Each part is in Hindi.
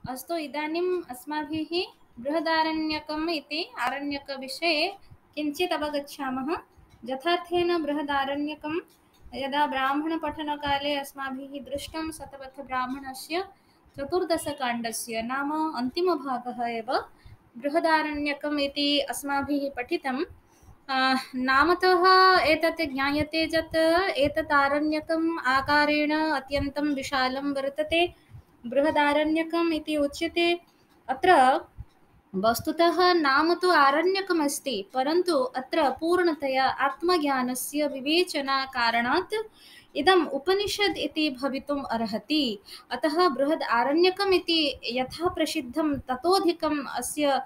अस्तु, इदानीम् अस्माभिः बृहदारण्यकम् इति आरण्यकविषये किञ्चित् अवगच्छामः। यथार्थेन बृहदारण्यकं यदा ब्राह्मणपठनकाले अस्माभिः दृष्टं शतपथब्राह्मणस्य 14 नाम अन्तिमभागः एव बृहदारण्यकम् इति अस्माभिः पठितं। नामतः एतत् ज्ञायते यत् एतत् आरण्यकम् आकारेण अत्यन्तं विशालं वर्तते, बृहदारण्यकम् इति उच्यते। अत्र वस्तुतः नाम तु आरण्यकमस्ति, परन्तु अत्र पूर्णतया आत्मज्ञानस्य विवेचनाकारणात् इदम् उपनिषद् इति भवितुम् अर्हति। अतः बृहद् आरण्यकम् इति यथा प्रसिद्धं ततोधिकम् अस्य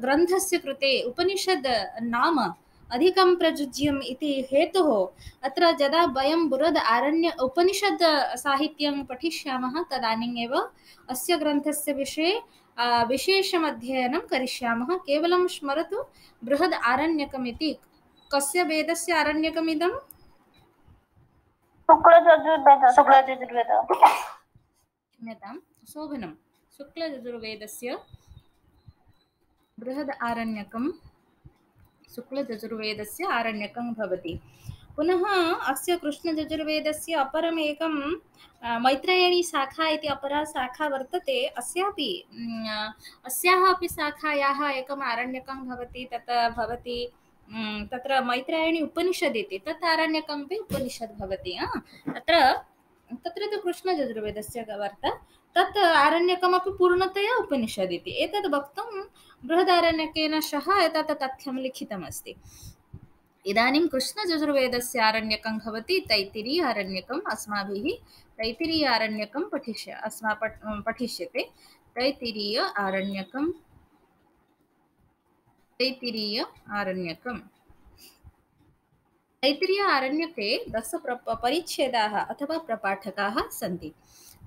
ग्रन्थस्य कृते उपनिषद् नाम अधिकं प्रयुज्यम् इति हेतुः अत्र यदा वयं बृहद् आरण्य उपनिषद् साहित्यं पठिष्यामः तदानीमेव अस्य ग्रन्थस्य विषये विशेषमध्ययनं करिष्यामः। केवलं स्मरतु, बृहद् आरण्यकमिति कस्य वेदस्य आरण्यकमिदं? क्षम्यतां, शोभनं, शुक्लयजुर्वेदस्य बृहद् आरण्यकं शुक्लयजुर्वेदस्य आरण्यकं भवति। पुनः अस्य कृष्णयजुर्वेदस्य अपरमेकं मैत्रेयणी शाखा इति अपरा शाखा वर्तते। अस्याः अपि शाखायाः एकम् आरण्यकं भवति। तत्र मैत्रेयणी उपनिषद् इति तत् आरण्यकमपि उपनिषद् भवति। तत्र तु कृष्णयजुर्वेदस्य वर्तते, तत् आरण्यकमपि पूर्णतया उपनिषद् इति। एतद् वक्तुं बृहदारण्यकेन सह एतत् तथ्यं लिखितमस्ति। इदानीं कृष्णयजुर्वेदस्य आरण्यकं भवति तैत्तिरीय आरण्यकम्। अस्माभिः तैत्तिरीय आरण्यकं पठिष्यते। तैत्तिरीय आरण्यके 10 परिच्छेदाः अथवा प्रपाठकाः सन्ति।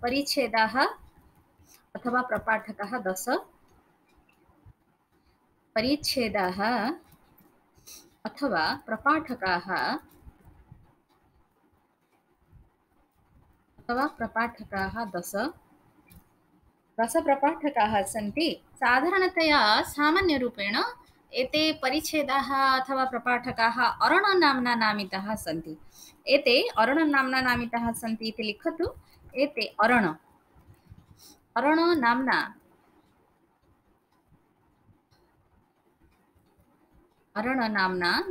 परिच्छेदाः अथवा प्रपाठकाः 10, परिच्छेदाः अथवा प्रपाठकाः 10 प्रपाठकाः सन्ति। साधारणतया सामान्यरूपेण एते परिच्छेदाः अथवा प्रपाठकाः अरणनाम्ना नामिताः सन्ति। एते अरणनाम्ना नामिताः सन्ति इति लिखतु। एते अरणनाम्ना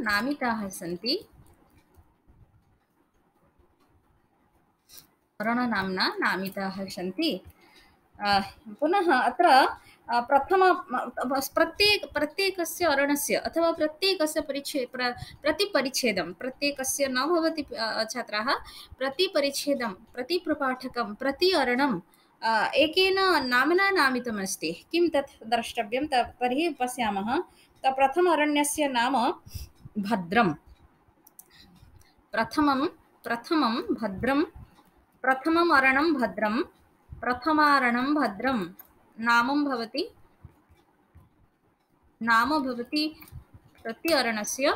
नामिताः सन्ति। अरणनाम्ना नामिताः सन्ति। पुनः अत्र प्रत्येकस्य अरणस्य अथवा प्रत्येकस्य प्रतिपरिच्छेदं प्रत्येकस्य न भवति छात्राः, प्रतिपरिच्छेदं प्रतिप्रपाठकं प्रति अरणं एकेन नाम्ना नामितमस्ति। किं तत् द्रष्टव्यं? तर्हि पश्यामः। प्रथम अरण्यस्य नाम भद्रं। प्रथमं भद्रं, प्रथमम् अरणं भद्रं, प्रथमारणं भद्रं नाम भवति प्रति अरणस्य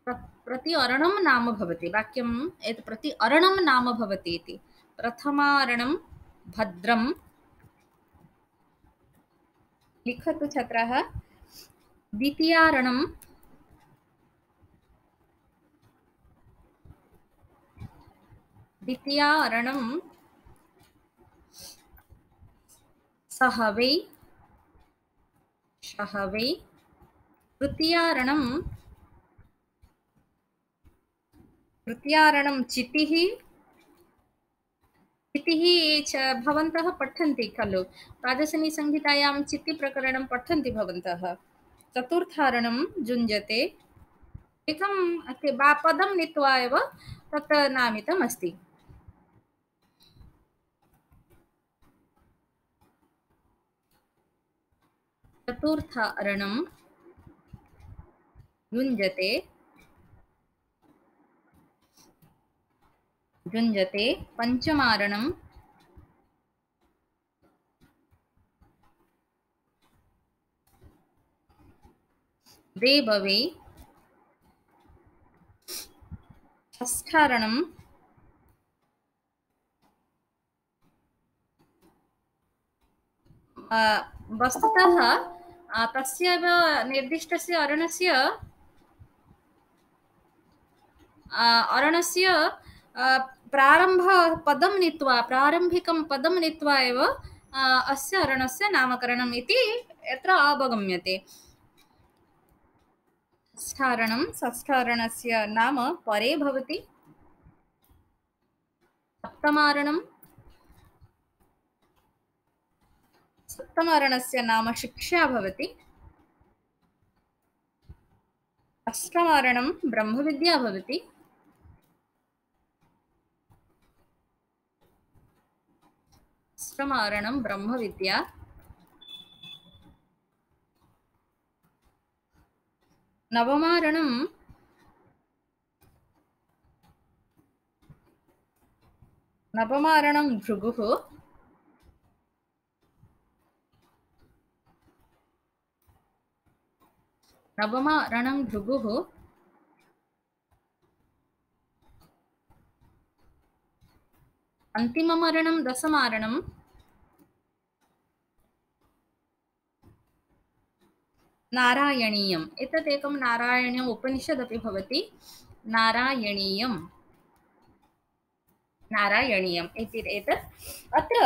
प्रति अरणं नाम भवति। वाक्यम् एतत् प्रति अरणं नाम भवति इति। प्रथमारणं भद्रं लिखतु छात्राः। द्वितीयारणं सहवै। तृतीयारणं चितिः। भवन्तः पठन्ति खलु, पादशनीसंहितायां चित्तिप्रकरणं पठन्ति भवन्तः। चतुर्थारणं जुञ्जते। एकं पदं नीत्वा एव तत् नामितम् अस्ति। चतुर्थ अरणं जुञ्जते। पंचमारणं देववे। षष्ठारणं वस्तुतः तस्यैव निर्दिष्टस्य अरणस्य प्रारम्भिकं पदं नीत्वा एव अस्य अरणस्य नामकरणम् इति यत्र अवगम्यते। षष्ठारणस्य नाम परे भवति। सप्तमारणस्य नाम शिक्षा भवति। अष्टमारणं ब्रह्मविद्या भवति। अष्टमारणं ब्रह्मविद्या। नवमारणं भृगुः। अन्तिममरणं दशमारणं नारायणीयम्। एतत् एकं नारायणीयम् उपनिषदपि भवति। नारायणीयम् इति एतत्। अत्र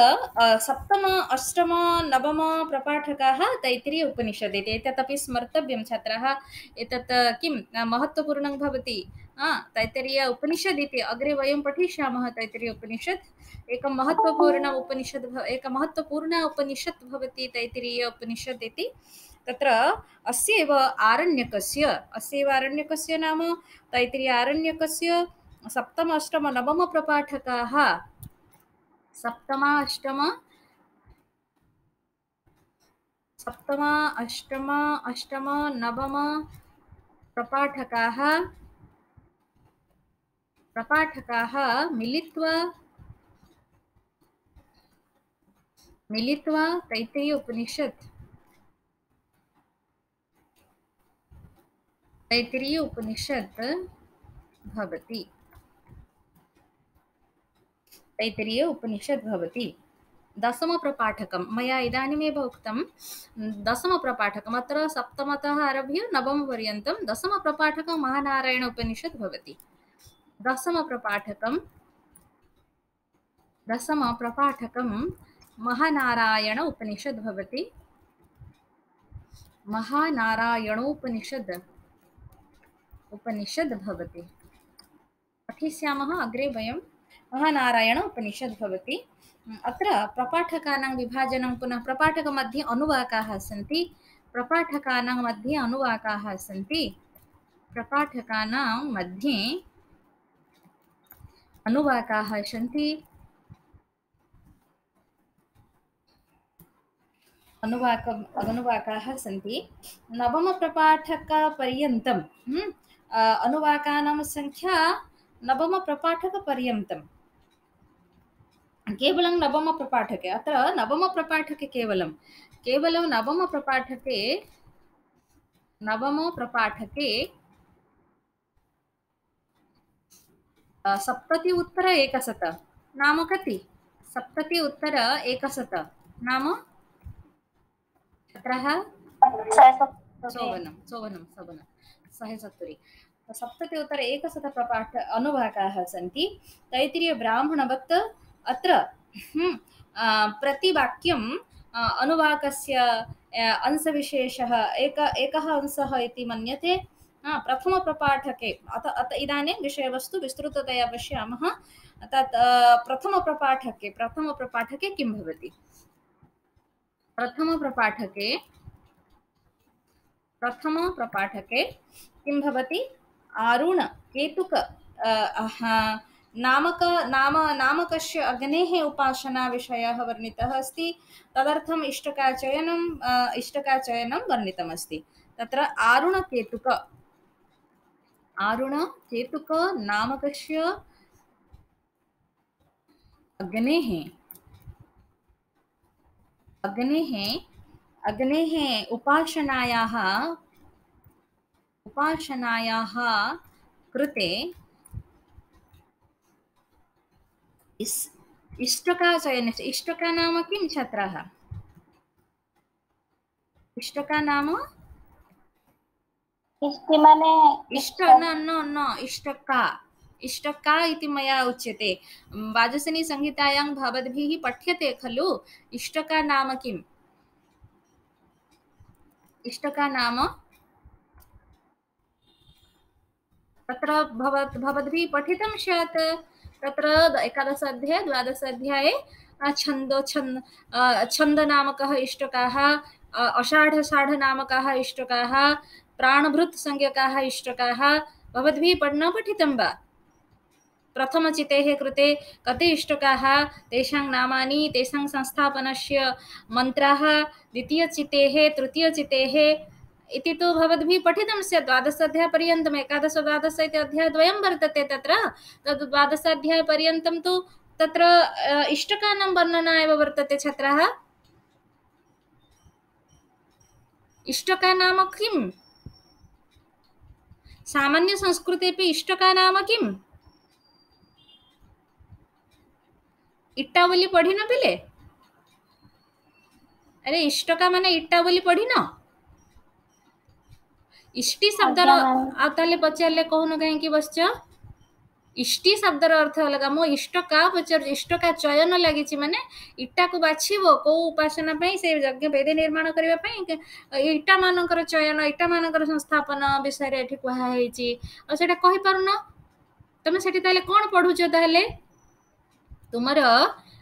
सप्तम अष्टम नवम प्रपाठकाः तैत्तिरीय उपनिषद् इति एतदपि स्मर्तव्यं छात्राः। एतत् किं महत्त्वपूर्णं भवति। तैत्तिरीय उपनिषद् इति अग्रे वयं पठिष्यामः। तैत्तिरीय उपनिषद् एकं महत्त्वपूर्ण उपनिषत् भवति तैत्तिरीय उपनिषद् इति। तत्र अस्यैव आरण्यकस्य नाम तैत्तिरीय आरण्यकस्य सप्तम अष्टम नवम प्रपाठकाः अष्टम नवम प्रपाठकाः मिलित्वा तैत्तिरीय उपनिषत् भवति। तैत्तिरीय उपनिषद् भवति। दशमप्रपाठकं मया इदानीमेव उक्तं। दशमप्रपाठकम् अत्र सप्तमतः आरभ्य नवमपर्यन्तं दशमप्रपाठकं महानारायण उपनिषद् भवति। दशमप्रपाठकं महानारायण उपनिषद् भवति। महानारायणोपनिषद् भवति। पठिष्यामः अग्रे वयं। महानारायण उपनिषद् भवति। अत्र प्रपाठकानां विभाजनं पुनः प्रपाठकमध्ये अनुवाकाः सन्ति। प्रपाठकानां मध्ये अनुवाकाः सन्ति। अनुवाकाः सन्ति। नवमप्रपाठकपर्यन्तं अनुवाकानां संख्या नवमप्रपाठकपर्यन्तं केवलं नवमप्रपाठके। अत्र नवमप्रपाठके केवलं नवमप्रपाठके 70 नाम कति? 70 नाम छात्राः 70 प्रपाठ अनुवाकाः सन्ति। तैत्तिरीय ब्राह्मणवत् अत्र प्रतिवाक्यं अनुवाकस्य अंशविशेषः एकः अंशः इति मन्यते। प्रथमप्रपाठके इदानीं विषयवस्तु विस्तृततया पश्यामः। तत् प्रथमप्रपाठके किं भवति? प्रथमप्रपाठके किं भवति? आरुण केतुक नामकस्य अग्नेः उपासना विषयः वर्णितः अस्ति। तदर्थम् इष्टकाचयनं वर्णितमस्ति। तत्र आरुणकेतुक नामकस्य अग्नेः उपासनायाः कृते इष्टका नाम किं छात्राः? इष्टका नाम इष्टि माने इष्ट न न न इष्टका इष्टका इति मया उच्यते। वाजसेनी संहितायां भवद्भिः पठ्यते खलु इष्टका नाम किम्? इष्टका नाम तत्र भवद्भिः पठितं स्यात्। तत्र एकादश अध्याये द्वादश अध्याये छन्दनामकः इष्टकाः, अषाढसाढनामकाः इष्टकाः, प्राणभृत् संज्ञकाः इष्टकाः भवद्भिः न पठितं वा? प्रथमचितेः कृते कति इष्टकाः, तेषां नामानि, तेषां संस्थापनस्य मन्त्राः, द्वितीयचितेः तृतीयचितेः इति तु भवद्भिः पठितं स्यात्। द्वादशाध्यायपर्यन्तम् एकादश द्वादश इति अध्यायद्वयं वर्तते तत्र। तद् द्वादशाध्यायपर्यन्तं तु तत्र इष्टकानां वर्णना एव वर्तते छात्राः। इष्टका नाम किम्? सामान्यसंस्कृतेऽपि इष्टका नाम किम्? इट्टा बोली पढ़ी न पिले? अरे इष्टका माने इट्टा बोली पढ़ी न? इष्टि शब्दर आताले पचारे कहून कहीं बसच। इष्टि शब्दर अर्थ अलग। मो इष्टका पचार इष्टका चयन लगी माने इट्टा को बाछिबो को उपासना पई से यज्ञ वेद निर्माण करबा पई इट्टा मानकर चयन इट्टा मानकर संस्थापन विषय रे एठी कहा हेची और सेटा कहि पारुन। तमे सेठी ताले कोन पढुछ ताले? तुमर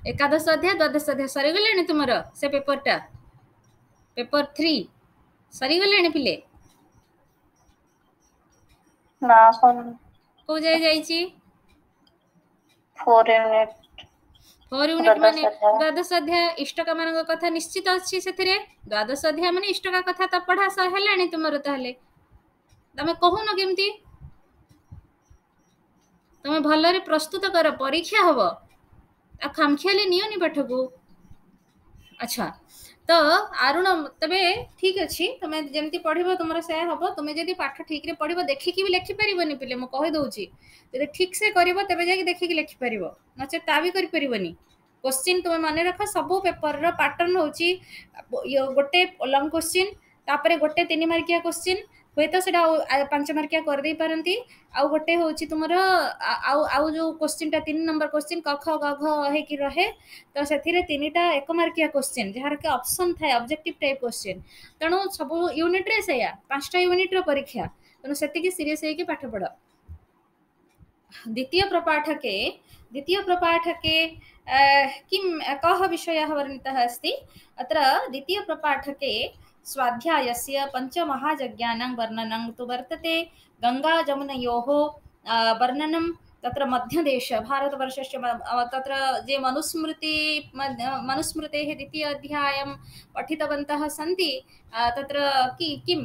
एकादश अध्याय द्वादश अध्याय सरी गलेनी तुमर से पेपरटा पेपर 3 सरी गलेनी पिले? ना सुन को जाय जाईची 4 यूनिट 4 यूनिट माने द्वादश अध्याय इष्टका मान कथा निश्चित अछि सेथिरे। द्वादश अध्याय माने इष्टका कथा त पढ़ा स हेलानी तुमर ताले। तमे कहून केमती तमे भलरे प्रस्तुत कर परीक्षा हबो आ खामखियाली नियोनी पाठ को। अच्छा तो आरुण तबे ठीक अच्छी तुम जमी पढ़ तुम से हम तुम जब पाठ ठीक पढ़ देखिकी भी लिखि पारनि पिले मुझे कहीदे जब ठीक से कर तेज जा देखिकी लिखिपर नचे ता भी करनी। क्वेश्चन तुम मन रख सबू पेपर पैटर्न हूँ गोटे लंग क्वेश्चन तापर गोटे 3 मार्किया क्वेश्चन हुए तो 5 मार्किया करदे पारती आउ गोटे हूँ तुम आउ जो क्वेश्चन टा 3 नंबर क्वेश्चन क ख ग घ होकि रहे तो से 3टा 1 मार्किया क्वेश्चन जार के ऑप्शन थाए ऑब्जेक्टिव टाइप क्वेश्चन तेणु सब यूनिट रे से 5टा यूनिट रो परीक्षा तेणु से सीरीयस होकि पाठ पढ़। द्वितीय प्रपाठके किं कः विषयः वर्णितः अस्ति अत्र द्वितीय प्रपाठके स्वाध्यायस्य पंचमहायज्ञानां वर्णनं तु वर्तते। गंगा जमुनयोः वर्णनं तत्र मध्यदेश भारतवर्षस्य तत्र जे मनुस्मृतेः द्वितीय अध्यायं पठितवन्तः सन्ति तत्र किं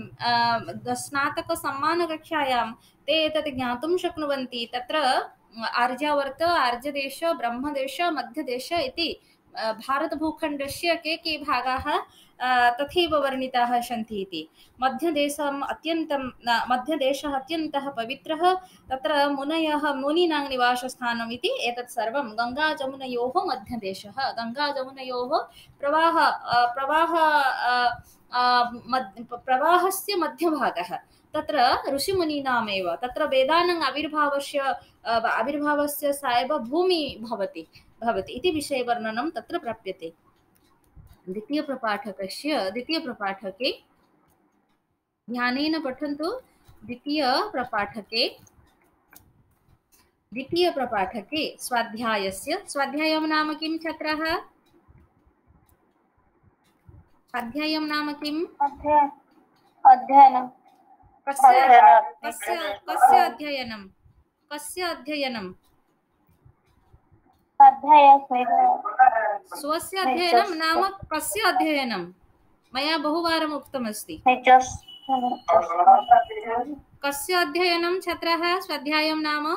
स्नातकसम्मानकक्षायां ते एतत् ज्ञातुं शक्नुवन्ति। तत्र आर्यावर्त आर्यदेश ब्रह्मदेश मध्यदेश इति भारतभूखण्डस्य के भागाः तथैव वर्णिताः सन्ति इति। मध्यदेशः अत्यन्तः पवित्रः तत्र मुनीनां निवासस्थानम् इति एतत् सर्वं गङ्गाजमुनयोः मध्यदेशः। गङ्गाजमुनयोः प्रवाहस्य मध्यभागः तत्र ऋषिमुनीनामेव तत्र वेदानाम् आविर्भावस्य सा एव भूमि भवति इति विषयवर्णनं तत्र प्राप्यते। द्वितीयप्रपाठके ध्यानेन पठन्तु। द्वितीयप्रपाठके स्वाध्यायं नाम किं छात्राः? स्वाध्यायं नाम किम्? अध्ययनं कस्य अध्ययनं स्वस्य अध्ययनं नाम कस्य अध्ययनं? मया बहुवारम् उक्तमस्ति। कस्य अध्ययनं छात्राः? स्वाध्यायं नाम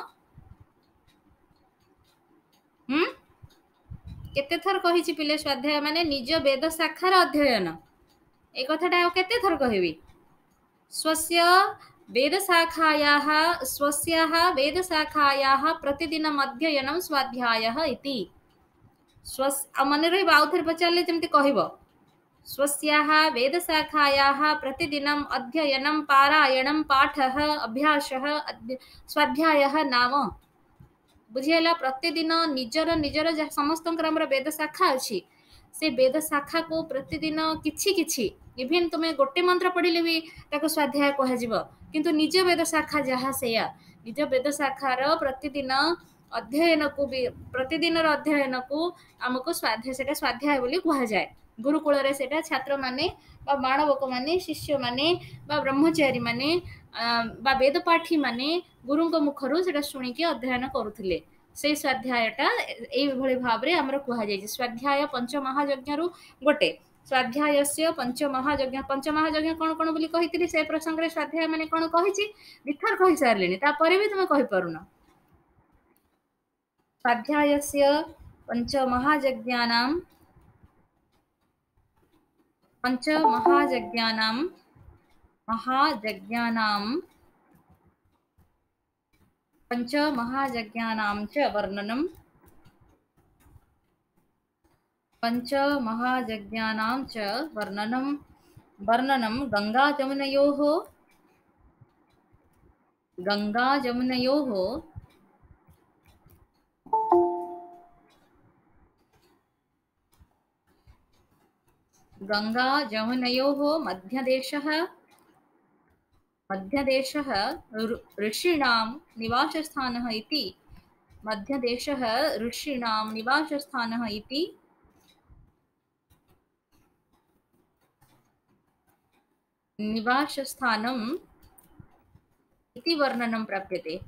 केते थर कहिछि पिले स्वाध्याय माने निज वेद शाखार अध्ययन। ए कथाटा केते थर कहबी? स्वस्य वेदशाखायाः प्रतिदिनम् अध्ययनं स्वाध्यायः इति। मन रहिबा आउ थरे पचारले जेमति कहबो स्वस्याः वेदशाखायाः प्रतिदिनम् अध्ययनं पारायणं पाठः अभ्यासः स्वाध्यायः नाम बुझीगला प्रतिदिन निजर निजर समस्त वेद शाखा अच्छी से वेद शाखा को प्रतिदिन किछि किछि इभेन तुम्हें गोटे मंत्र पढ़िले भी ताको स्वाध्याय कह किंतु निज वेद शाखा जहाँ से निज वेद शाखार प्रतिदिन अध्ययन को भी प्रतिदिन अध्ययन को आमको स्वाध्याय से स्वाध्याय बोली कह जाए गुरुकुल से छात्र माने माणवक माने शिष्य माने ब्रह्मचारी माने वेदपाठी माने गुरु मुखर से शुणिकी अध्ययन करुले से स्वाध्यायटा ये भाव में आमर कहुई स्वाध्याय पंचमहायज्ञ गोटे स्वाध्याय से पंचमहायज्ञ कौन कौन बोली कही से प्रसंग में स्वाध्याय मैंने कौन कही विथर कही सारे भी तुम कहीपरुन स्वाध्याय से पंचमहायज्ञानां च वर्णनं गंगा जमुनयोः मध्यदेशः ऋषीणां निवासस्थानः इति निवासस्थानम् इति वर्णनं प्राप्यते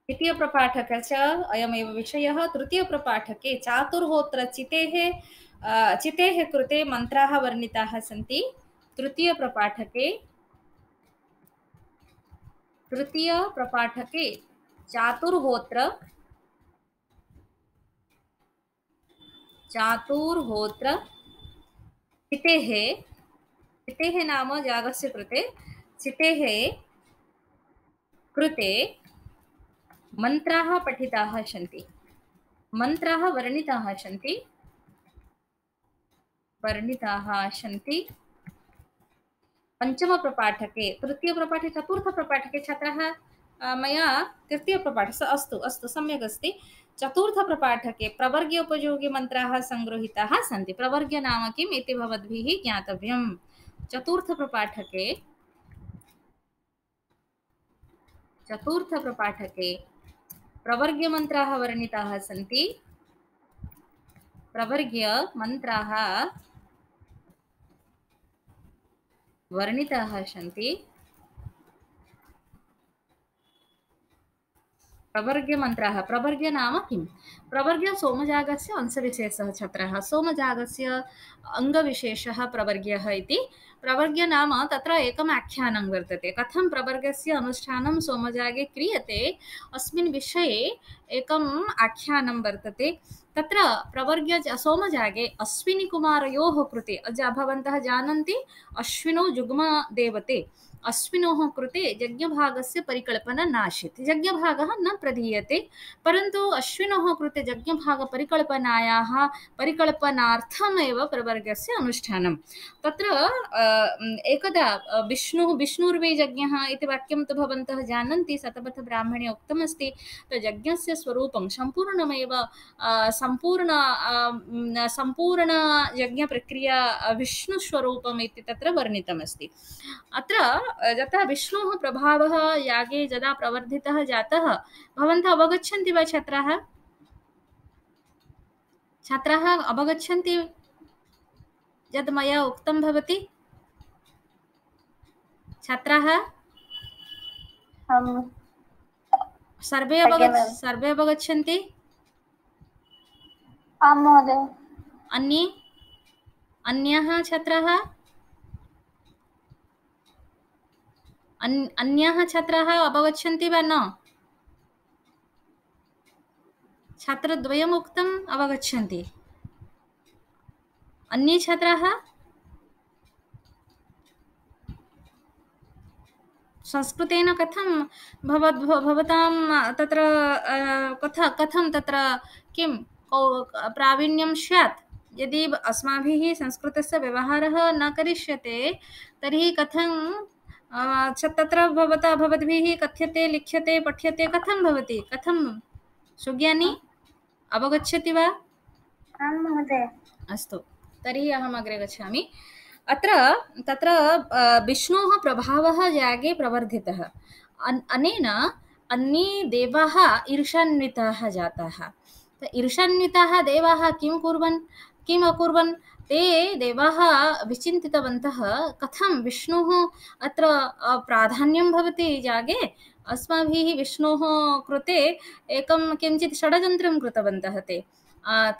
द्वितीय प्रपाठक अयमेव विषयः तृतीय प्रपाठके चातुर्होत्र चितेः कृते मन्त्राः वर्णिताः सन्ति तृतीय प्रपाठके चातुर्होत्र चितेः नाम यागस्य कृते चितेः कृते मन्त्राः पठिताः सन्ति मन्त्राः वर्णिताः सन्ति पंचम प्रपाठके तृतीय प्रपाठे चतुर्थ प्रपाठके छात्राः मया तृतीय प्रपाठ अस्तु अस्तु सम्यक् अस्ति चतुर्थ प्रपाठके प्रवर्ग्य उपयोगी मन्त्राः संगृहीताः सन्ति प्रवर्ग्य नाम किम् इति भवद्भिः ज्ञातव्यम् चतुर्थ प्रपाठके प्रवर्ग्य मन्त्राः वर्णिताः सन्ति प्रवर्ग्य मन्त्राः प्रवर्ग्य नाम किम् प्रवर्ग्य सोमजागस्य अंशविशेषः छात्राः सोमजागस्य अङ्गविशेषः प्रवर्ग्यः इति प्रवर्ग्य नाम तत्र एकम् आख्यानं वर्तते कथं प्रवर्गस्य अनुष्ठानं सोमजागे क्रियते अस्मिन् विषये एकम् आख्यानं वर्तते तत्र प्रवर्ग्य सोमजागे अश्विनीकुमारयोः कृते भवन्तः जानन्ति अश्विनौ जुग्मदेवते अश्विनोः कृते यज्ञभागस्य परिकल्पना नासीत् यज्ञभागः न प्रदीयते परन्तु अश्विनोः कृते परिकल्पनार्थमेव प्रवर्गस्य अनुष्ठानं तत्र एकदा विष्णुर्वै यज्ञः इति वाक्यं तु भवन्तः जानन्ति शतपथब्राह्मणे उक्तमस्ति यज्ञस्य स्वरूपं सम्पूर्णमेव सम्पूर्ण यज्ञप्रक्रिया विष्णुस्वरूपम् इति तत्र वर्णितमस्ति अत्र यथा विष्णोः प्रभावः यागे यदा प्रवर्धितः जातः भवन्तः अवगच्छन्ति वा छात्राः अवगच्छन्ति यद् मया उक्तं भवति छात्राः सर्वे अवगच्छन्ति आं महोदय अन्याः छात्राः अन्याः छात्राः अवगच्छन्ति वा न छात्रद्वयम् उक्तम् अवगच्छन्ति अन्ये छात्राः संस्कृतेन कथं भवतां तत्र कथं तत्र किं प्रावीण्यं स्यात्? यदि अस्माभिः संस्कृतस्य व्यवहारः न करिष्यते तर्हि कथं तत्र भवद्भिः कथ्यते लिख्यते पठ्यते कथं भवति? कथं सुज्ञानी अवगच्छति वा? आं महोदय। अस्तु, तर्हि अहम् अग्रे गच्छामि। अत्र तत्र विष्णोः प्रभावः यागे प्रवर्धितः। अनेन अन्ये देवाः ईर्षान्विताः जाताः। ईर्षान्विताः देवाः किम् अकुर्वन्? ते देवाः विचिन्तितवन्तः कथं विष्णोः अत्र प्राधान्यं भवति यागे। अस्माभिः विष्णोः कृते एकं किञ्चित् षड्यन्त्रं कृतवन्तः ते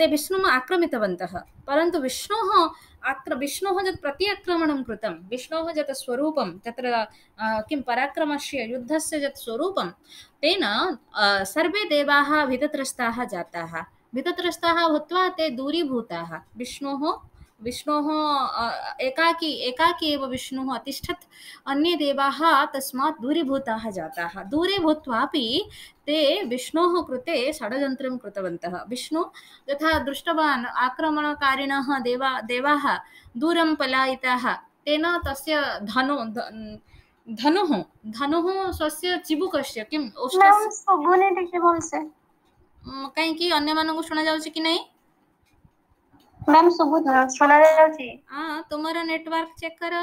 विष्णुम् आक्रमितवन्तः, परन्तु विष्णोः यत् प्रत्याक्रमणं कृतं, विष्णोः यत् स्वरूपं तत्र किं पराक्रमस्य युद्धस्य यत् स्वरूपं, तेन सर्वे देवाः भीतत्रस्ताः जाताः। भीतत्रस्ताः भूत्वा ते दूरीभूताः। विष्णोः एकाकी एव विष्णुः अतिष्ठत्। अन्ये देवाः तस्मात् दूरीभूताः जाताः। दूरे भूत्वापि ते विष्णोः कृते षड्यन्त्रं कृतवन्तः। विष्णु यथा दृष्टवान् आक्रमणकारिणः देवाः दूरं पलायिताः, तेन तस्य धनुः स्वस्य चिबुकस्य किम् मैम सुबुनी टिके भलसे कहीं अन्यମାନଙ୍କୁ ଶୁଣା ଯାଉଛି କି ନାହିଁ? मैम सुना जाउची। तुम्हारा नेटवर्क चेक कर।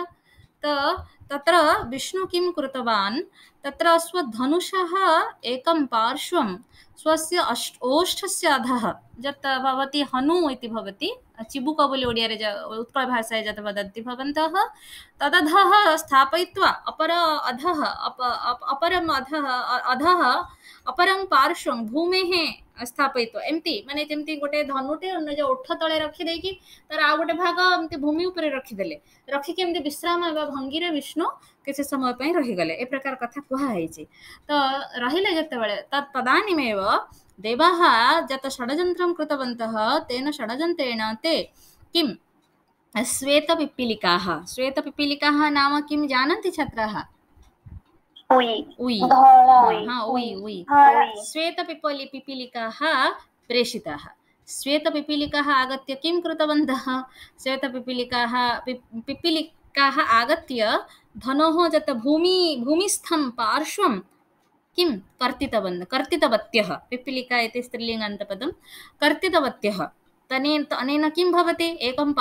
तो तत्र विष्णु किं कृतवान्? तत्र स्वधनुषः एकं पार्श्वं स्वस्य ओष्ठस्य अधः यत् भवति हनु इति भवति, चिबुक बोली ओडियारे उत्कलभाषायां यत् वदन्ति भवन्तः, तदधः स्थापयित्वा अधः अपरं पार्श्वं भूमेः स्थापयित्वा एमती माने जेमती गोटे धनुटे अन्य ओठ तले रखी देकी तार आ गोटे भाग एमती भूमि उपरे रखिदेले, रखिकी एमती विश्राम एवं भंगीरे विष्णु किसी समय पर रहीगले। ए प्रकार कथा कहुई। तो रहिले जितेबाला तदानीमेव देवाः यत् षड्यन्त्रं कृतवन्तः, तेन षड्यन्त्रेण ते किं श्वेतपिपीलिकाः नाम किं जानन्ति छात्राः? श्वेतपिपीलिकाः प्रेषिताः। श्वेतपिपीलिकाः आगत्य किं कृतवन्तः? पिपीलिकाः आगत्य धनोः यत् भूमिस्थं पार्श्वं किं कर्तितवत्यः। पिपीलिका इति स्त्रीलिङ्गान्तपदं। कर्तितवत्यः। अनेन किं भवति? एकं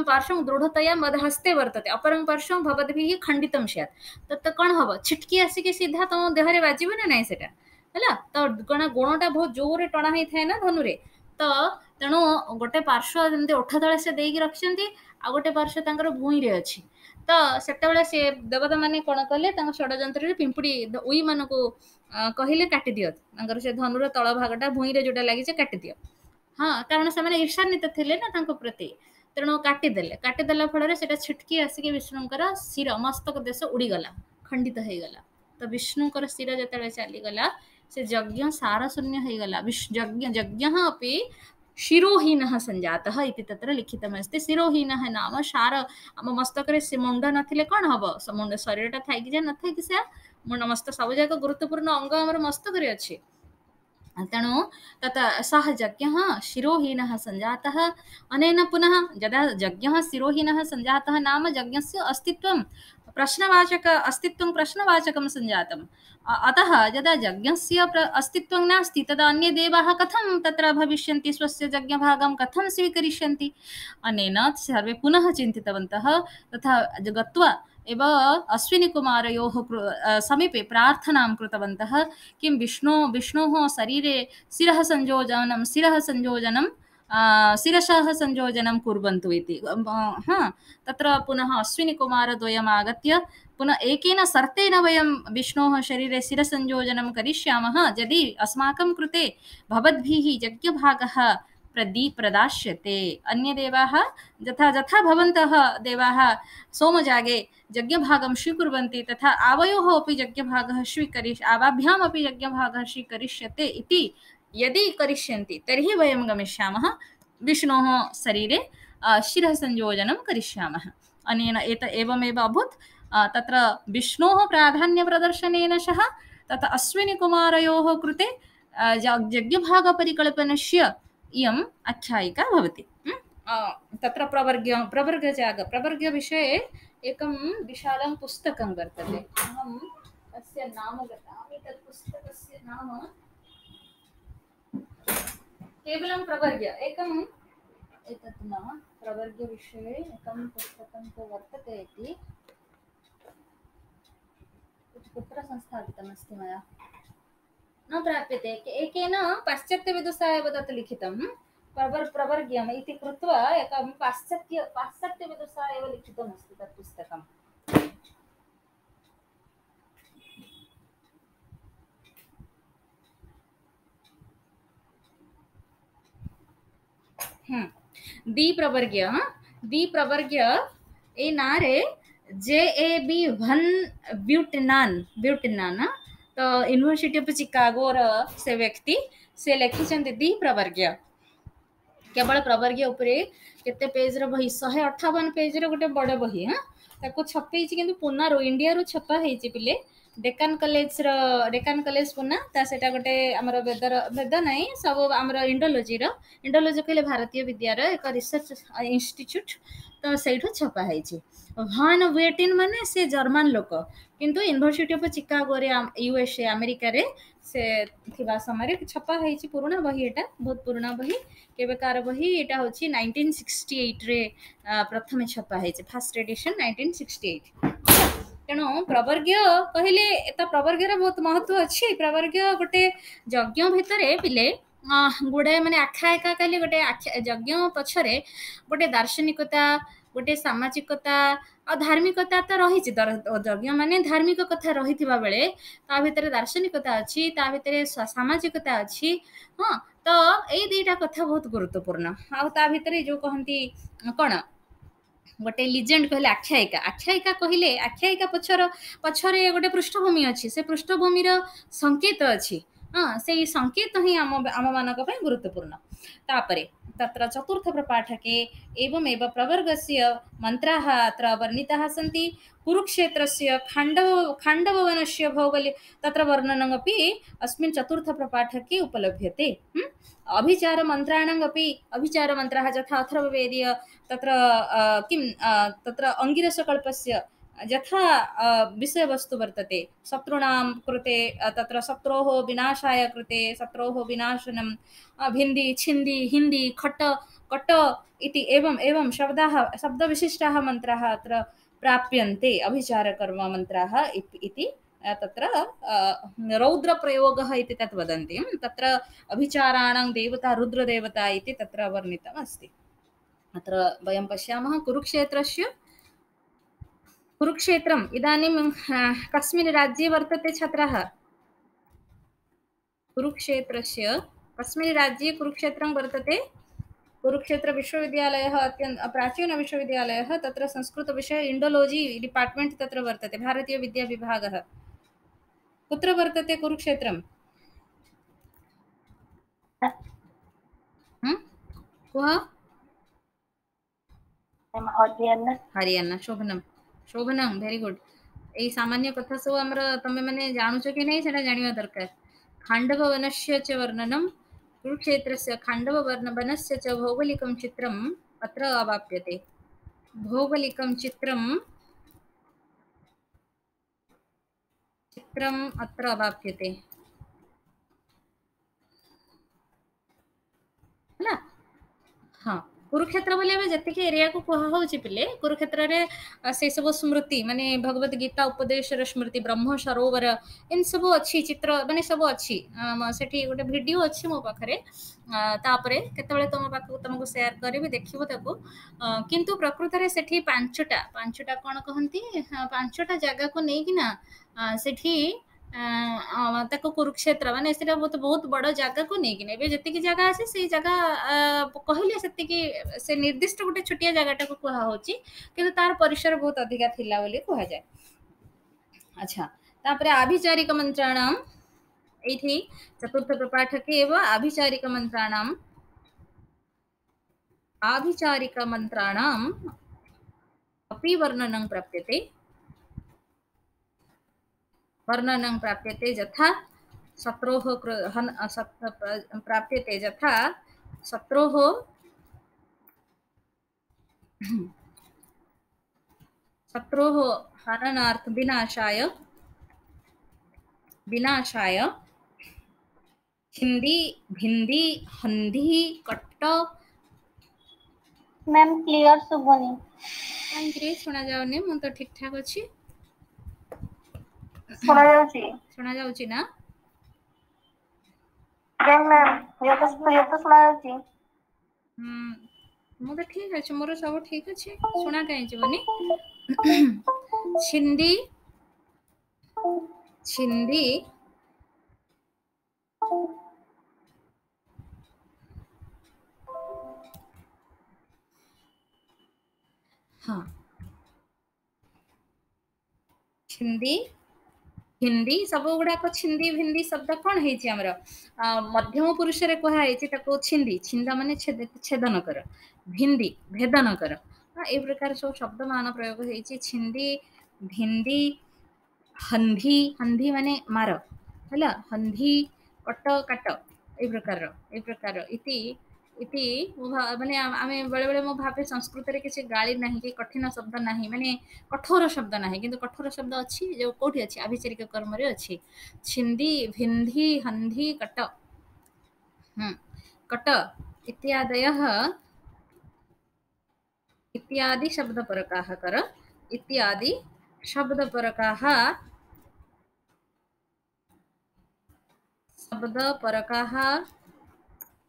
पार्श्वं दृढतया मदहस्ते वर्तते, अपरं पार्श्वं भवद्भिः खण्डितं स्यात्। तत् कण हब छिटकी आसिकी सीधा तुम देहरे बाजिबो ना नाଇଁ सेटा हला। तो गोणटा बहुत जोरे टणा होई थाए ना धनुरे। तो तेणु गोटे पार्श्व जेमती ओठ तळे से देकी रखिसंती, आ गोटे पार्श्व तांकर भूइरे अछि। तो सेतेबेले से देवता माने कोण कले तांकर षड्यंत्र पिंपुड़ी उई मानको कहिले काटि दियो, तांकर से धनुर तळ भागटा भूइरे जोटा लागि से काटि दियो। हाँ, कारण से माने ईर्षान्वित थिले ना तांको प्रति, तेणु काटिदेला फल से छिटकी आसिक विष्णुकर शिर मस्तक देश उड़ीगला, खंडित हो गला। तो विष्णुकर शिर जो चलीगला से यज्ञ सार शून्य हो गला। यज्ञ अपि शिरोहीन संजातः इति तत्र लिखितमस्ति। शिरोहीन नाम सार आम मस्तक से मुंड नथिले कौन हम मुंड शरीरटा थाई कि न थाई कि से मुंड मस्तक सब जाक गुरुत्वपूर्ण अंग आमर मस्तक अच्छी। तेणु तत् सः यज्ञः शिरोहीनः संजातः। अनेन पुनः यदा यज्ञः शिरोहीनः संजातः नाम यज्ञस्य अस्तित्वं प्रश्नवाचकं संजातम्। अतः यदा यज्ञस्य अस्तित्वं नास्ति तदा अन्ये देवाः कथं तत्र भविष्यन्ति, स्वस्य यज्ञभागं कथं स्वीकरिष्यन्ति? अनेन सर्वे पुनः चिन्तितवन्तः। तथा गत्वा एव अश्विनीकुमारयोः समीपे प्रार्थनां कृतवन्तः। किं विष्णोः शरीरे शिरसः संयोजनं कुर्वन्तु इति। तत्र पुनः अश्विनीकुमारद्वयम् आगत्य पुनः एकेन शर्तेन वयं विष्णोः शरीरे शिरसंयोजनं करिष्यामः यदि अस्माकं कृते भवद्भिः यज्ञभागः प्रदास्यते। अन्य देवाः यथा भवन्तः देवाः सोमजागे यज्ञभागं स्वीकुर्वन्ति तथा आवयोः अपि यज्ञभागः आवाभ्याम् अपि यज्ञभागः स्वीकरिष्यते इति यदि करिष्यन्ति तर्हि वयं गमिष्यामः विष्णोः शरीरे शिरसंयोजनं करिष्यामः। अनेन एवमेव अभूत्। तत्र विष्णोः प्राधान्यप्रदर्शनेन सह तथा अश्विनीकुमारयोः कृते यज्ञभागपरिकल्पनस्य इयम् आख्यायिका भवति। तत्र प्रवर्गविषये एकं विशालं पुस्तकं वर्तते। अहं तस्य नाम वदामि। तत् पुस्तकस्य नाम केवलं प्रवर्ग एकम् एतत् नाम प्रवर्गविषये एकं पुस्तकं तु वर्तते इति कुत्र संस्थापितमस्ति मया न प्राप्यते। एकेन पाश्चात्यविदुषा एव तत् लिखितं प्रवर्ग्यम् इति कृत्वा एकं पाश्चात्यविदुषा एव लिखितमस्ति तत् पुस्तकम्। दीप्रवर्ग्य ए नारे JAB भन ब्यूटनान तो यूनिवर्सिटी ऑफ चिकागो से व्यक्ति से लिखिं दीप्रवर्ग्य केवल प्रवर्ग्य उपरे केते पेज रो बही 158 पेज रो गोटे बड़ बही। हाँ ताको छपे कि पुना रो इंडिया रो छपा है पिले डेकान कॉलेज पुना ता सेटा गोटे आमर वेद नहीं सब आमर इंडोलॉजी कहले भारतीय विद्यार एक रिसर्च इंस्टीट्यूट तो सहीठू छपा है। भान वेटिन माने से जर्मन लोक किंतु यूनिवर्सिटी ऑफ चिकागो रे USA अमेरिका रे से थिबा समय छपा है पुराना बही। एटा बहुत पुराना बही केबेकार बही एटा होची 1968 रे प्रथम छपा है फर्स्ट एडिशन 1968। तेणु प्रवर्ग्य कहले एता प्रवर्ग्यर बहुत महत्व अच्छी। प्रवर्ग्य गोटे यज्ञ भितर पिले गुड़े माने आख्यायिका कहले गोटे यज्ञ पछरे गोटे दार्शनिकता गोटे सामाजिकता और धार्मिकता तो रही। यज्ञ माने धार्मिक कथा रही बेले ता भितर दार्शनिकता अच्छी ता भितर सामाजिकता अच्छी। हाँ तो यही दुईटा कथा बहुत गुरुत्वपूर्ण। आ ता भितर जो कहती कौन गोटे लिजेंड कहले आख्यायिका कहले आख्यायिका पछरे गोटे पृष्ठभूमि अच्छी से पृष्ठभूमि संकेत अच्छी। हाँ से संकेत ही आम मानक गुरुत्वपूर्ण। तापरे तत्र चतुर्थ प्रपाठके एवमेव प्रवर्गस्य मन्त्राः अत्र वर्णिताः सन्ति। कुरुक्षेत्रस्य खाण्डववनस्य भौगोलिक तत्र वर्णनमपि अस्मिन् चतुर्थ प्रपाठके उपलभ्यते। अभिचार मन्त्राणामपि अभिचार मन्त्राः यथा अथर्ववेदीय तत्र किं तत्र अंगिरसकल्पस्य यथा विषयवस्तु वर्तते शत्रूणां कृते तत्र शत्रोः विनाशाय कृते शत्रोः विनाशनं भिन्दी छिन्दी हिन्दी खट कट इति एवं शब्दविशिष्टाः मन्त्राः अत्र प्राप्यन्ते अभिचारकर्म मन्त्राः इति तत्र रौद्रप्रयोगः इति तत् वदन्ति। तत्र अभिचाराणां देवता रुद्रदेवता इति तत्र वर्णितम् अस्ति। अत्र वयं पश्यामः कुरुक्षेत्रम् इदानीं कस्मिन् राज्ये वर्तते छात्राः? कुरुक्षेत्रस्य कस्मिन् राज्ये कुरुक्षेत्रं वर्तते? कुरुक्षेत्र विश्वविद्यालयः अत्यन्त प्राचीन विश्वविद्यालयः तत्र संस्कृतविषये इंडोलॉजी डिपार्ट्मेंट तत्र वर्तते भारतीय विद्या विभागः। कुत्र वर्तते कुरुक्षेत्रम्? कुह? हरियाणा। शोभनम वेरी गुड। यही सामान्य कथा सब आमर तमे माने जानुछ कि नहीं सेटा जानिबा दरकार। खांडव वनस्य च वर्णनम कुरुक्षेत्रस्य खांडव वनस्य च भौगोलिकं चित्रम् अत्र अवाप्यते। भौगोलिकं चित्रम् अत्र अवाप्यते है। हाँ कुरुक्षेत्र बोले जी एरिया को कहुच्छे पिले कुरुक्षेत्र रे से सब स्मृति माने भगवत गीता उपदेश स्मृति ब्रह्म सरोवर इन सब अच्छी चित्र माने सब अच्छी सेठी गोटे वीडियो अच्छी मो पाखरे तापरे केतबेले तुम पाखु तुमको शेयर करेबी देखिबो ताको किंतु प्रकृत रे सेठी पांचटा कोन कहंती पांचटा जगह को नै कि ना सेठी ताको कुरुक्षेत्र माने सेटा बहुत बड़ जगह को नहीं कि जी जगह अच्छे से जगह कहले से निर्दिष्ट गोटे छोटिया जगह को कहुच्छी कि तार परिसर बहुत अधिका थिला बोली कह जाए। अच्छा तापर आभिचारिक मंत्राणाम एठी चतुर्थ प्रपाठके एव आभिचारिक मंत्राणाम अपि वर्णनं प्राप्यते। वर्णनं प्राप्यते यथा शत्रोः प्राप्यते यथा शत्रोः हननार्थ विनाशाय हिंदी भिंदी हंधी कट्ट मैम क्लियर सुबुनी काहींकि सुना जाउनी मु तो ठीक ठाक अछि सुना जाउची सुना जाउची ना मैम ये तो सुना जाउची मु तो ठीक अछि मोर सब ठीक अछि सुना काहे जीवनी छिंदी छिंदी हाँ छिंदी हिंदी सब गुड़ाक छिंदी भिंदी शब्द कौन है मध्यम पुरुष रे कहा है छिंदी छिंदा माने छेदन कर भिंदी भेदन कर ए प्रकार सब शब्द मान प्रयोग है छिंदी भिंदी हंधी हंधी माने मार है हंधी कट काट ए प्रकार इति इति माने आमे बेले बेले मो भाबे संस्कृत रे किसी गाली नाही कि कठिन शब्द नाही माने कठोर शब्द नाही किंतु कठोर शब्द अछि जो कोठी अछि अभिचरिक कर्म रे अछि छिंदी भिंधी हंधी कट कट इत्यादयः इत्यादि शब्दपरकाः कर इत्यादि शब्दपरकाः